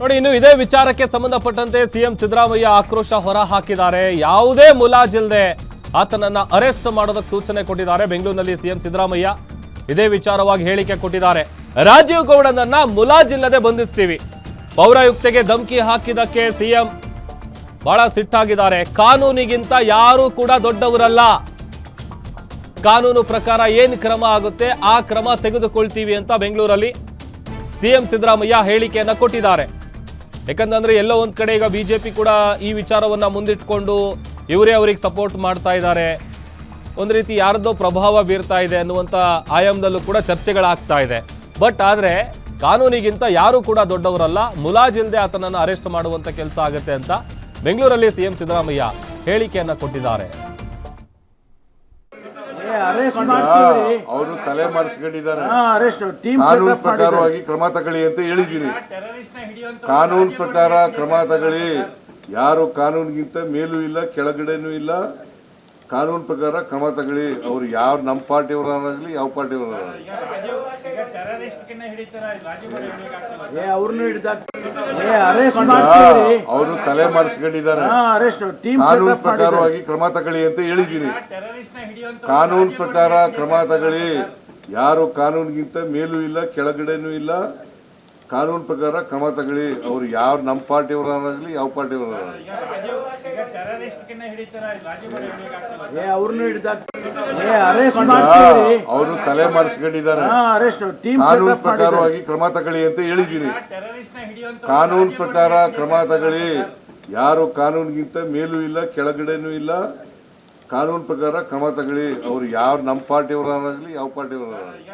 ನೋಡಿ, ಇನ್ನು ಇದೇ ವಿಚಾರಕ್ಕೆ ಸಂಬಂಧಪಟ್ಟಂತೆ ಸಿಎಂ ಸಿದ್ದರಾಮಯ್ಯ ಆಕ್ರೋಶ ಹೊರ ಹಾಕಿದ್ದಾರೆ. ಯಾವುದೇ ಮುಲಾಜಿಲ್ಲದೆ ಆತನನ್ನ ಅರೆಸ್ಟ್ ಮಾಡೋದಕ್ಕೆ ಸೂಚನೆ ಕೊಟ್ಟಿದ್ದಾರೆ. ಬೆಂಗಳೂರಿನಲ್ಲಿ ಸಿಎಂ ಸಿದ್ದರಾಮಯ್ಯ ಇದೇ ವಿಚಾರವಾಗಿ ಹೇಳಿಕೆ ಕೊಟ್ಟಿದ್ದಾರೆ. ರಾಜೀವ್ ಗೌಡನನ್ನ ಮುಲಾಜಿಲ್ಲದೆ ಬಂಧಿಸ್ತೀವಿ. ಪೌರಾಯುಕ್ತೆಗೆ ಧಮಕಿ ಹಾಕಿದಕ್ಕೆ ಸಿಎಂ ಬಹಳ ಸಿಟ್ಟಾಗಿದ್ದಾರೆ. ಕಾನೂನಿಗಿಂತ ಯಾರು ಕೂಡ ದೊಡ್ಡವರಲ್ಲ. ಕಾನೂನು ಪ್ರಕಾರ ಏನು ಕ್ರಮ ಆಗುತ್ತೆ ಆ ಕ್ರಮ ತೆಗೆದುಕೊಳ್ತೀವಿ ಅಂತ ಬೆಂಗಳೂರಲ್ಲಿ ಸಿಎಂ ಸಿದ್ದರಾಮಯ್ಯ ಹೇಳಿಕೆಯನ್ನ ಕೊಟ್ಟಿದ್ದಾರೆ. ಯಾಕಂತಂದ್ರೆ ಎಲ್ಲೋ ಒಂದ್ ಕಡೆ ಈಗ ಬಿಜೆಪಿ ಕೂಡ ಈ ವಿಚಾರವನ್ನ ಮುಂದಿಟ್ಕೊಂಡು ಇವರೇ ಅವರಿಗೆ ಸಪೋರ್ಟ್ ಮಾಡ್ತಾ ಇದ್ದಾರೆ, ಒಂದ್ ರೀತಿ ಯಾರದೋ ಪ್ರಭಾವ ಬೀರ್ತಾ ಇದೆ ಅನ್ನುವಂತ ಆಯಾಮದಲ್ಲೂ ಕೂಡ ಚರ್ಚೆಗಳಾಗ್ತಾ ಇದೆ. ಬಟ್ ಆದ್ರೆ ಕಾನೂನಿಗಿಂತ ಯಾರು ಕೂಡ ದೊಡ್ಡವರಲ್ಲ, ಮುಲಾಜಿಲ್ಲದೆ ಆತನನ್ನು ಅರೆಸ್ಟ್ ಮಾಡುವಂತ ಕೆಲಸ ಆಗುತ್ತೆ ಅಂತ ಬೆಂಗಳೂರಲ್ಲಿ ಸಿಎಂ ಸಿದ್ದರಾಮಯ್ಯ ಹೇಳಿಕೆಯನ್ನ ಕೊಟ್ಟಿದ್ದಾರೆ. ಅವರು ತಲೆ ಮರೆಸ್ಕೊಂಡಿದ್ದಾರೆ. ಕಾನೂನು ಪ್ರಕಾರವಾಗಿ ಕ್ರಮ ತಗೊಳ್ಳಿ ಅಂತ ಹೇಳಿದ್ದೀನಿ. ಕಾನೂನು ಪ್ರಕಾರ ಕ್ರಮ ತಗೊಳ್ಳಿ. ಯಾರು ಕಾನೂನಿಗಿಂತ ಮೇಲೂ ಇಲ್ಲ ಕೆಳಗಡೆನೂ ಇಲ್ಲ. ಕಾನೂನು ಪ್ರಕಾರ ಕ್ರಮ ತಗೊಳ್ಳಿ. ಅವ್ರು ಯಾರು ನಮ್ಮ ಪಾರ್ಟಿಯವರಾಗಲಿ ಯಾವ ಪಾರ್ಟಿಯವರಾಗಲಿ ಅವರು ತಲೆ ಮರೆಸ್ಕೊಂಡಿದ್ದಾರೆ. ಕಾನೂನು ಪ್ರಕಾರವಾಗಿ ಕ್ರಮ ತಗೊಳ್ಳಿ ಅಂತ ಹೇಳಿದ್ದೀನಿ. ಕಾನೂನು ಪ್ರಕಾರ ಕ್ರಮ ತಗೊಳ್ಳಿ. ಯಾರು ಕಾನೂನಿಗಿಂತ ಮೇಲೂ ಇಲ್ಲ ಕೆಳಗಡೆನೂ ಇಲ್ಲ. ಕಾನೂನು ಪ್ರಕಾರ ಕ್ರಮ ತಗೊಳ್ಳಿ. ಅವ್ರು ಯಾರು ನಮ್ಮ ಪಾರ್ಟಿಯವರಾಗಲಿ ಯಾವ ಪಾರ್ಟಿಯವರಾಗಲಿ ಅವರು ತಲೆ ಮರೆಸ್ಕೊಂಡಿದ್ದಾರೆ. ಕಾನೂನು ಪ್ರಕಾರವಾಗಿ ಕ್ರಮ ತಗೊಳ್ಳಿ ಅಂತ ಹೇಳಿದ್ದೀನಿ. ಕಾನೂನು ಪ್ರಕಾರ ಕ್ರಮ ತಗೊಳ್ಳಿ. ಯಾರು ಕಾನೂನಿಗಿಂತ ಮೇಲೂ ಇಲ್ಲ ಕೆಳಗಡೆನೂ ಇಲ್ಲ. ಕಾನೂನು ಪ್ರಕಾರ ಕ್ರಮ ತಗೊಳ್ಳಿ. ಅವ್ರು ಯಾರು ನಮ್ಮ ಪಾರ್ಟಿಯವರಾಗಲಿ ಯಾವ ಪಾರ್ಟಿಯವರಾಗಲಿ